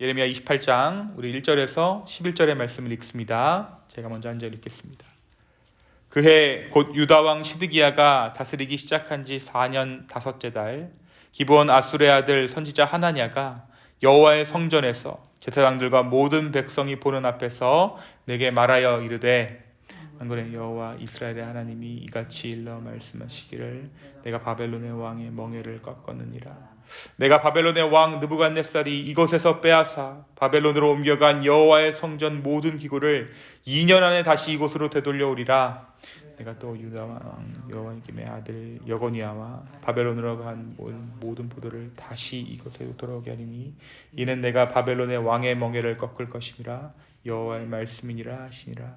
예레미야 28장 우리 1절에서 11절의 말씀을 읽습니다. 제가 먼저 한 절 읽겠습니다. 그해 곧 유다 왕 시드기야가 다스리기 시작한 지 4년 다섯째 달, 기브온 아술의 아들 선지자 하나냐가 여호와의 성전에서 제사장들과 모든 백성이 보는 앞에서 내게 말하여 이르되, 만군의 여호와 이스라엘의 하나님이 이같이 일러 말씀하시기를, 내가 바벨론의 왕의 멍에를 꺾었느니라. 내가 바벨론의 왕 느부갓네살이 이곳에서 빼앗아 바벨론으로 옮겨간 여호와의 성전 모든 기구를 2년 안에 다시 이곳으로 되돌려오리라. 내가 또 유다 왕 여호야김의 아들 여고니아와 바벨론으로 간 모든 포도를 다시 이곳에 돌아오게 하리니, 이는 내가 바벨론의 왕의 멍에를 꺾을 것임이라. 여호와의 말씀이니라 하시니라.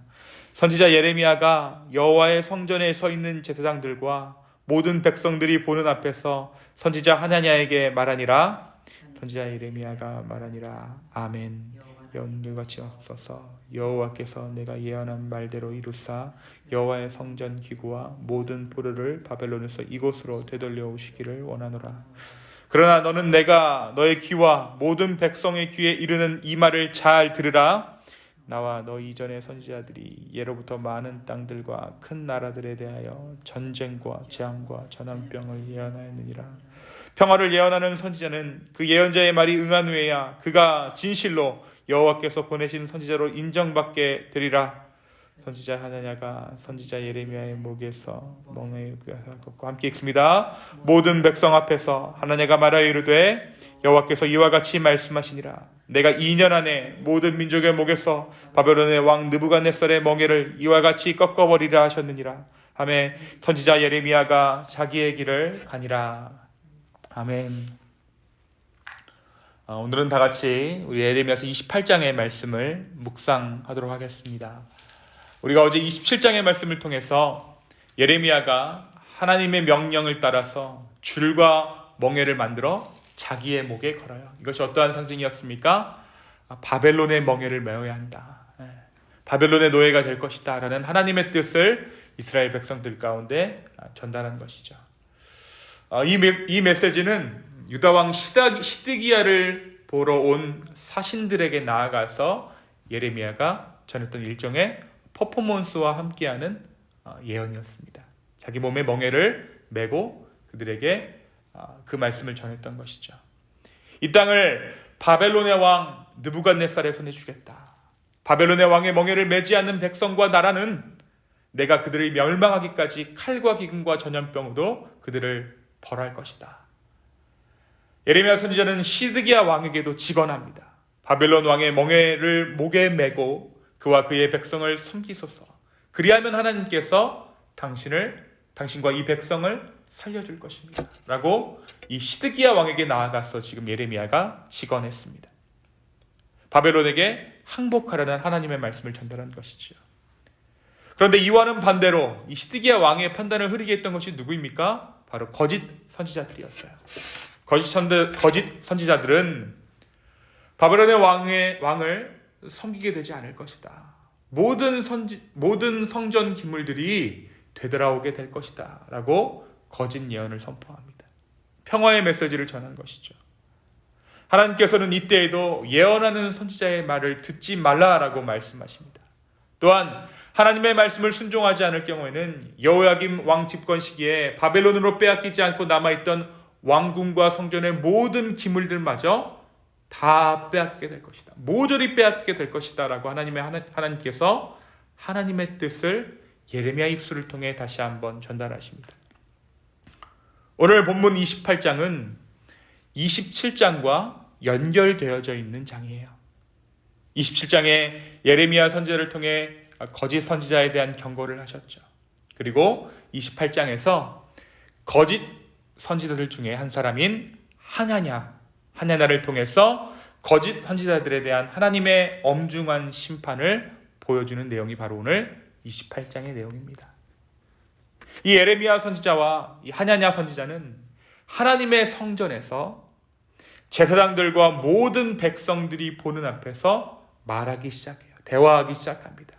선지자 예레미야가 여호와의 성전에 서 있는 제사장들과 모든 백성들이 보는 앞에서 선지자 하나냐에게 말하니라. 선지자 예레미야가 말하니라. 아멘. 연결같이 없어서 여호와께서 내가 예언한 말대로 이루사 여호와의 성전 기구와 모든 포도를 바벨론에서 이곳으로 되돌려 오시기를 원하노라. 그러나 너는 내가 너의 귀와 모든 백성의 귀에 이르는 이 말을 잘 들으라. 나와 너 이전의 선지자들이 예로부터 많은 땅들과 큰 나라들에 대하여 전쟁과 재앙과 전염병을 예언하였느니라. 평화를 예언하는 선지자는 그 예언자의 말이 응한 후에야 그가 진실로 여호와께서 보내신 선지자로 인정받게 되리라. 선지자 하나냐가 선지자 예레미야의 목에서 멍에 꺾고, 함께 읽습니다. 모든 백성 앞에서 하나냐가 말하여 이르되, 여호와께서 이와 같이 말씀하시니라. 내가 2년 안에 모든 민족의 목에서 바벨론의 왕 느부갓네살의 멍에를 이와 같이 꺾어버리라 하셨느니라. 아멘. 선지자 예레미야가 자기의 길을 가니라. 아멘. 오늘은 다 같이 우리 예레미야서 28장의 말씀을 묵상하도록 하겠습니다. 우리가 어제 27장의 말씀을 통해서 예레미야가 하나님의 명령을 따라서 줄과 멍에를 만들어 자기의 목에 걸어요. 이것이 어떠한 상징이었습니까? 바벨론의 멍에를 메어야 한다. 바벨론의 노예가 될 것이다 라는 하나님의 뜻을 이스라엘 백성들 가운데 전달한 것이죠. 이 메시지는 유다왕 시드기야를 보러 온 사신들에게 나아가서 예레미야가 전했던 일종의 퍼포먼스와 함께하는 예언이었습니다. 자기 몸에 멍에를 메고 그들에게 그 말씀을 전했던 것이죠. 이 땅을 바벨론의 왕 느부갓네살의 손에 주겠다. 바벨론의 왕의 멍에를 매지 않는 백성과 나라는 내가 그들을 멸망하기까지 칼과 기근과 전염병으로 그들을 벌할 것이다. 예레미야 선지자는 시드기야 왕에게도 직언합니다. 바벨론 왕의 멍에를 목에 메고 그와 그의 백성을 섬기소서. 그리하면 하나님께서 당신과 이 백성을 살려줄 것입니다 라고 이 시드기야 왕에게 나아가서 지금 예레미야가 직언했습니다. 바벨론에게 항복하라는 하나님의 말씀을 전달한 것이지요. 그런데 이와는 반대로 이 시드기야 왕의 판단을 흐리게 했던 것이 누구입니까? 바로 거짓 선지자들이었어요. 거짓 선지자들은 바벨론의 왕을 섬기게 되지 않을 것이다. 모든 성전 기물들이 되돌아오게 될 것이다 라고 거짓 예언을 선포합니다. 평화의 메시지를 전한 것이죠. 하나님께서는 이때에도 예언하는 선지자의 말을 듣지 말라라고 말씀하십니다. 또한 하나님의 말씀을 순종하지 않을 경우에는 여호야김 왕 집권 시기에 바벨론으로 빼앗기지 않고 남아있던 왕궁과 성전의 모든 기물들마저 다 빼앗기게 될 것이다. 모조리 빼앗기게 될 것이다 라고 하나님께서 하나님의 뜻을 예레미야 입술을 통해 다시 한번 전달하십니다. 오늘 본문 28장은 27장과 연결되어져 있는 장이에요. 27장에 예레미야 선지자를 통해 거짓 선지자에 대한 경고를 하셨죠. 그리고 28장에서 거짓 선지자들 중에 한 사람인 하냐냐를 통해서 거짓 선지자들에 대한 하나님의 엄중한 심판을 보여주는 내용이 바로 오늘 28장의 내용입니다. 이 예레미야 선지자와 이 하냐냐 선지자는 하나님의 성전에서 제사장들과 모든 백성들이 보는 앞에서 말하기 시작해요. 대화하기 시작합니다.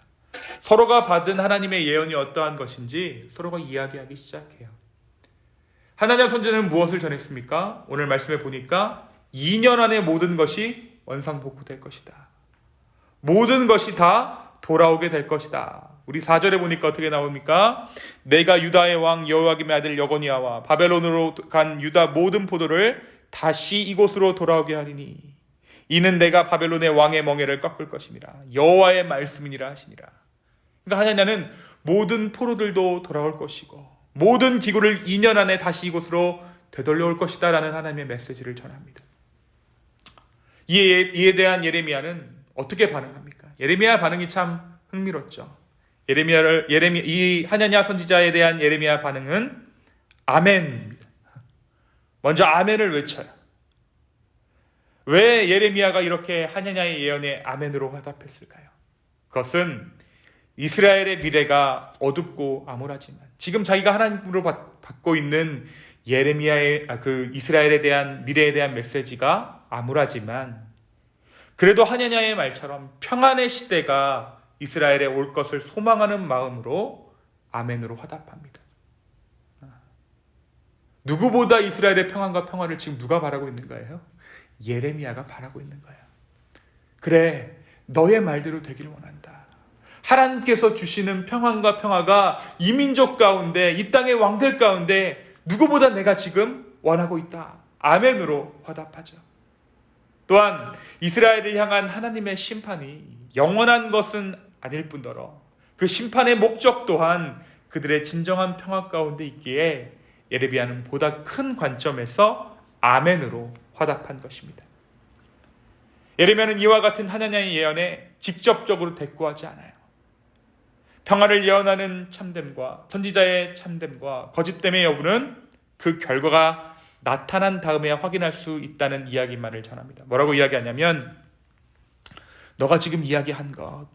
서로가 받은 하나님의 예언이 어떠한 것인지 서로가 이야기하기 시작해요. 하나냐 선지자는 무엇을 전했습니까? 오늘 말씀에 보니까 2년 안에 모든 것이 원상복구될 것이다. 모든 것이 다 돌아오게 될 것이다. 우리 4절에 보니까 어떻게 나옵니까? 내가 유다의 왕 여호야김의 아들 여고니아와 바벨론으로 간 유다 모든 포도를 다시 이곳으로 돌아오게 하리니 이는 내가 바벨론의 왕의 멍에를 꺾을 것임이라. 여호와의 말씀이니라 하시니라. 그러니까 하나냐는 모든 포로들도 돌아올 것이고 모든 기구를 2년 안에 다시 이곳으로 되돌려올 것이다 라는 하나님의 메시지를 전합니다. 이에 대한 예레미야는 어떻게 반응합니까? 예레미야 반응이 참 흥미롭죠. 이 하나냐 선지자에 대한 예레미야 반응은 아멘입니다. 먼저 아멘을 외쳐요. 왜 예레미야가 이렇게 하나냐의 예언에 아멘으로 화답했을까요? 그것은 이스라엘의 미래가 어둡고 암울하지만 지금 자기가 하나님으로 받고 있는 예레미야의 그 이스라엘에 대한 미래에 대한 메시지가 암울하지만 그래도 하나냐의 말처럼 평안의 시대가 이스라엘에 올 것을 소망하는 마음으로 아멘으로 화답합니다. 누구보다 이스라엘의 평안과 평화를 지금 누가 바라고 있는 거예요? 예레미야가 바라고 있는 거예요. 그래, 너의 말대로 되기를 원한다. 하나님께서 주시는 평안과 평화가 이 민족 가운데, 이 땅의 왕들 가운데 누구보다 내가 지금 원하고 있다. 아멘으로 화답하죠. 또한 이스라엘을 향한 하나님의 심판이 영원한 것은 아닐 뿐더러 그 심판의 목적 또한 그들의 진정한 평화 가운데 있기에 예레미야는 보다 큰 관점에서 아멘으로 화답한 것입니다. 예레미야는 이와 같은 하나님의 예언에 직접적으로 대꾸하지 않아요. 평화를 예언하는 참됨과 선지자의 참됨과 거짓됨의 여부는 그 결과가 나타난 다음에 확인할 수 있다는 이야기만을 전합니다. 뭐라고 이야기하냐면 너가 지금 이야기한 것,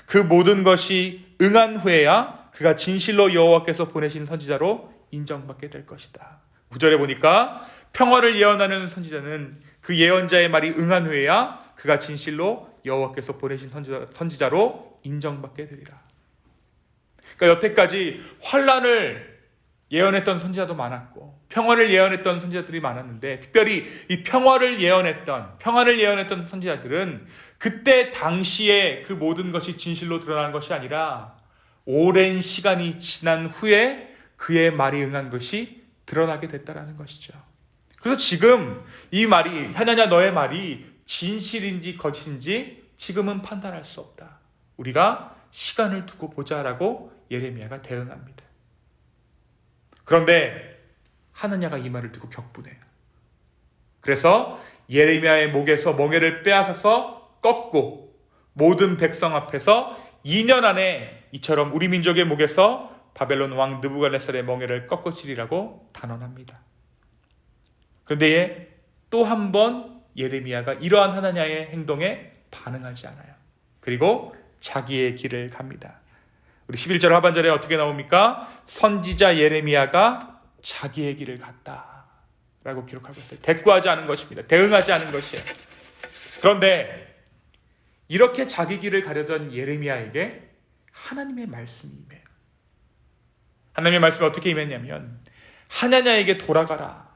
그 모든 것이 응한 후에야 그가 진실로 여호와께서 보내신 선지자로 인정받게 될 것이다. 9절에 보니까 평화를 예언하는 선지자는 그 예언자의 말이 응한 후에야 그가 진실로 여호와께서 보내신 선지자로 인정받게 되리라. 그러니까 여태까지 환란을 예언했던 선지자도 많았고 평화를 예언했던 선지자들이 많았는데 특별히 이 평화를 예언했던 선지자들은 그때 당시에 그 모든 것이 진실로 드러난 것이 아니라 오랜 시간이 지난 후에 그의 말이 응한 것이 드러나게 됐다라는 것이죠. 그래서 지금 이 말이 하나냐 너의 말이 진실인지 거짓인지 지금은 판단할 수 없다. 우리가 시간을 두고 보자라고 예레미야가 대응합니다. 그런데 하나냐가 이 말을 듣고 격분해요. 그래서 예레미야의 목에서 멍에를 빼앗아서 꺾고 모든 백성 앞에서 2년 안에 이처럼 우리 민족의 목에서 바벨론 왕 느부갓네살의 멍에를 꺾으시리라고 단언합니다. 그런데 또 한 번 예레미야가 이러한 하나냐의 행동에 반응하지 않아요. 그리고 자기의 길을 갑니다. 우리 11절 하반절에 어떻게 나옵니까? 선지자 예레미야가 자기의 길을 갔다 라고 기록하고 있어요. 대꾸하지 않은 것입니다. 대응하지 않은 것이에요. 그런데 이렇게 자기 길을 가려던 예레미야에게 하나님의 말씀이 임해요. 하나님의 말씀이 어떻게 임했냐면 하나냐에게 돌아가라.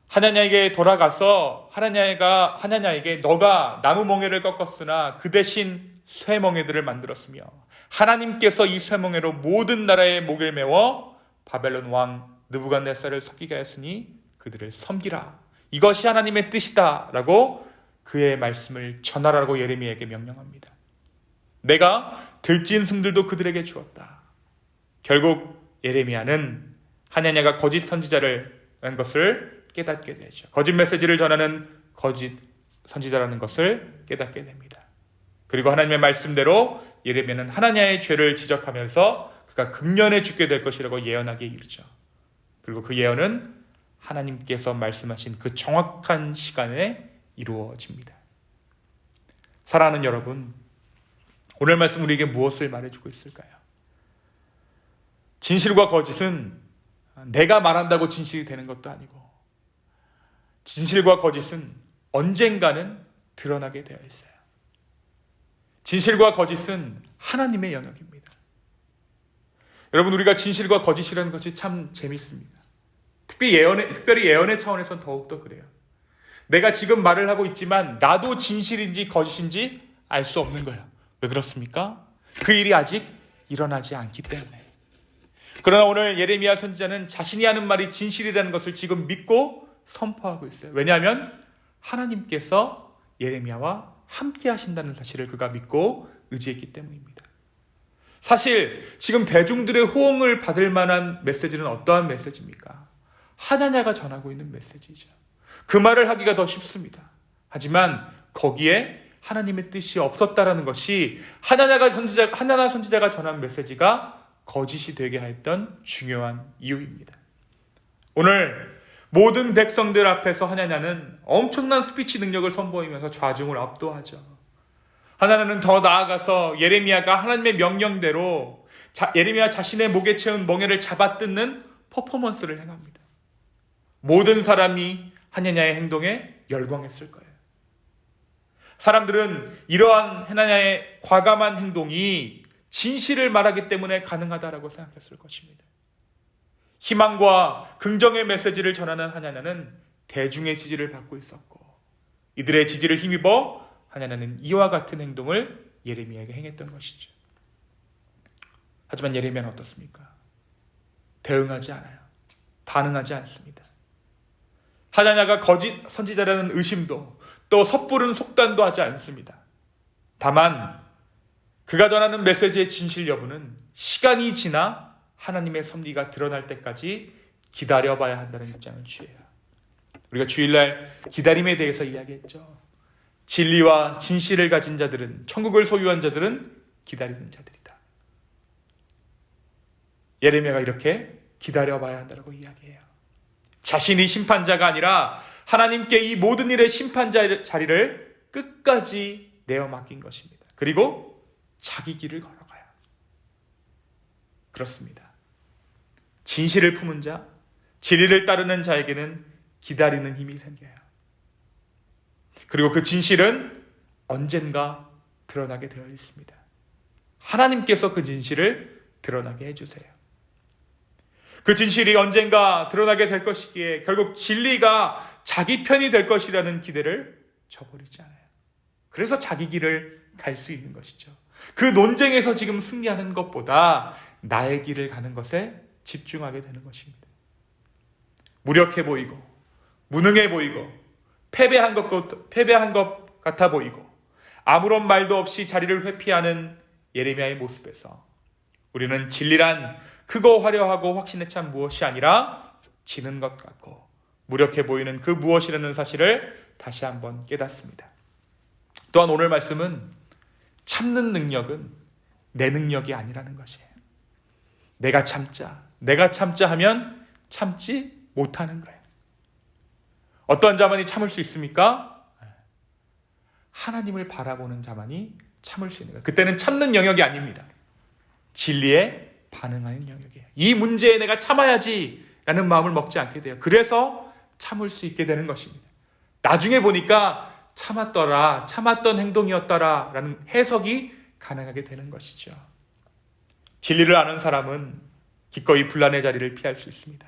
하나냐에게 돌아가서 하나냐에게 너가 나무 멍에를 꺾었으나 그 대신 쇠 멍에들을 만들었으며 하나님께서 이 쇠 멍에로 모든 나라의 목을 메워 바벨론 왕 느부갓네살을 섬기게 하였으니 그들을 섬기라. 이것이 하나님의 뜻이다 라고 그의 말씀을 전하라고 예레미야에게 명령합니다. 내가 들진 승들도 그들에게 주었다. 결국 예레미야는 하나냐가 거짓 선지자라는 것을 깨닫게 되죠. 거짓 메시지를 전하는 거짓 선지자라는 것을 깨닫게 됩니다. 그리고 하나님의 말씀대로 예레미야는 하나냐의 죄를 지적하면서 그가 금년에 죽게 될 것이라고 예언하기에 이르죠. 그리고 그 예언은 하나님께서 말씀하신 그 정확한 시간에 이루어집니다. 사랑하는 여러분, 오늘 말씀 우리에게 무엇을 말해주고 있을까요? 진실과 거짓은 내가 말한다고 진실이 되는 것도 아니고 진실과 거짓은 언젠가는 드러나게 되어 있어요. 진실과 거짓은 하나님의 영역입니다. 여러분, 우리가 진실과 거짓이라는 것이 참 재밌습니다. 특별히 예언의 차원에서는 더욱더 그래요. 내가 지금 말을 하고 있지만 나도 진실인지 거짓인지 알 수 없는 거예요. 왜 그렇습니까? 그 일이 아직 일어나지 않기 때문에. 그러나 오늘 예레미야 선지자는 자신이 하는 말이 진실이라는 것을 지금 믿고 선포하고 있어요. 왜냐하면 하나님께서 예레미야와 함께 하신다는 사실을 그가 믿고 의지했기 때문입니다. 사실 지금 대중들의 호응을 받을 만한 메시지는 어떠한 메시지입니까? 하나냐가 전하고 있는 메시지죠. 그 말을 하기가 더 쉽습니다. 하지만 거기에 하나님의 뜻이 없었다라는 것이 하나냐 선지자가 전한 메시지가 거짓이 되게 했던 중요한 이유입니다. 오늘 모든 백성들 앞에서 하나냐는 엄청난 스피치 능력을 선보이면서 좌중을 압도하죠. 하나냐는 더 나아가서 예레미야가 하나님의 명령대로 예레미야 자신의 목에 채운 멍에를 잡아뜯는 퍼포먼스를 행합니다. 모든 사람이 하나냐의 행동에 열광했을 거예요. 사람들은 이러한 하나냐의 과감한 행동이 진실을 말하기 때문에 가능하다라고 생각했을 것입니다. 희망과 긍정의 메시지를 전하는 하나냐는 대중의 지지를 받고 있었고, 이들의 지지를 힘입어 하나냐는 이와 같은 행동을 예레미야에게 행했던 것이죠. 하지만 예레미야는 어떻습니까? 대응하지 않아요. 반응하지 않습니다. 하나냐가 거짓 선지자라는 의심도 또 섣부른 속단도 하지 않습니다. 다만 그가 전하는 메시지의 진실 여부는 시간이 지나 하나님의 섭리가 드러날 때까지 기다려봐야 한다는 입장을 취해요. 우리가 주일날 기다림에 대해서 이야기했죠. 진리와 진실을 가진 자들은, 천국을 소유한 자들은 기다리는 자들이다. 예레미야가 이렇게 기다려봐야 한다고 이야기해요. 자신이 심판자가 아니라 하나님께 이 모든 일의 심판자 자리를 끝까지 내어 맡긴 것입니다. 그리고 자기 길을 걸어가요. 그렇습니다. 진실을 품은 자, 진리를 따르는 자에게는 기다리는 힘이 생겨요. 그리고 그 진실은 언젠가 드러나게 되어 있습니다. 하나님께서 그 진실을 드러나게 해주세요. 그 진실이 언젠가 드러나게 될 것이기에 결국 진리가 자기 편이 될 것이라는 기대를 저버리지 않아요. 그래서 자기 길을 갈 수 있는 것이죠. 그 논쟁에서 지금 승리하는 것보다 나의 길을 가는 것에 집중하게 되는 것입니다. 무력해 보이고 무능해 보이고 패배한 것 같아 보이고 아무런 말도 없이 자리를 회피하는 예레미야의 모습에서 우리는 진리란 크고 화려하고 확신에 찬 무엇이 아니라 지는 것 같고 무력해 보이는 그 무엇이라는 사실을 다시 한번 깨닫습니다. 또한 오늘 말씀은 참는 능력은 내 능력이 아니라는 것이에요. 내가 참자 하면 참지 못하는 거예요. 어떠한 자만이 참을 수 있습니까? 하나님을 바라보는 자만이 참을 수 있는 거예요. 그때는 참는 영역이 아닙니다. 진리에 반응하는 영역이에요. 이 문제에 내가 참아야지 라는 마음을 먹지 않게 돼요. 그래서 참을 수 있게 되는 것입니다. 나중에 보니까 참았던 행동이었더라 라는 해석이 가능하게 되는 것이죠. 진리를 아는 사람은 기꺼이 분란의 자리를 피할 수 있습니다.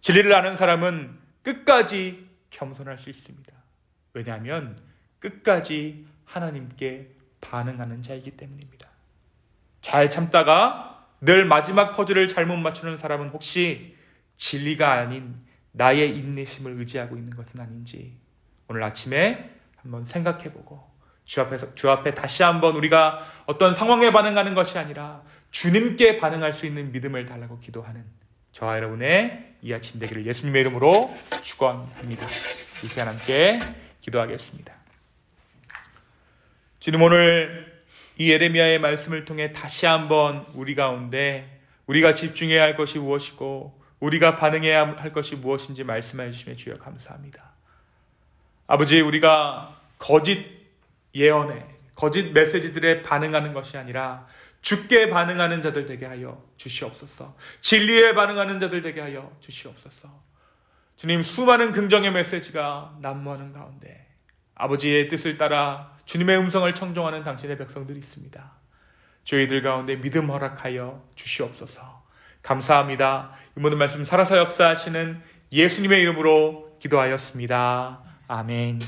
진리를 아는 사람은 끝까지 겸손할 수 있습니다. 왜냐하면 끝까지 하나님께 반응하는 자이기 때문입니다. 잘 참다가 늘 마지막 퍼즐을 잘못 맞추는 사람은 혹시 진리가 아닌 나의 인내심을 의지하고 있는 것은 아닌지 오늘 아침에 한번 생각해보고 주 앞에 다시 한번 우리가 어떤 상황에 반응하는 것이 아니라 주님께 반응할 수 있는 믿음을 달라고 기도하는 저와 여러분의 이 아침 되기를 예수님의 이름으로 축원합니다. 이 시간 함께 기도하겠습니다. 주님, 오늘 이 예레미야의 말씀을 통해 다시 한번 우리 가운데 우리가 집중해야 할 것이 무엇이고 우리가 반응해야 할 것이 무엇인지 말씀해 주시며 주여 감사합니다. 아버지, 우리가 거짓 예언에 거짓 메시지들에 반응하는 것이 아니라 주께 반응하는 자들 되게 하여 주시옵소서. 진리에 반응하는 자들 되게 하여 주시옵소서. 주님, 수많은 긍정의 메시지가 난무하는 가운데 아버지의 뜻을 따라 주님의 음성을 청종하는 당신의 백성들이 있습니다. 저희들 가운데 믿음 허락하여 주시옵소서. 감사합니다. 이 모든 말씀 살아서 역사하시는 예수님의 이름으로 기도하였습니다. 아멘.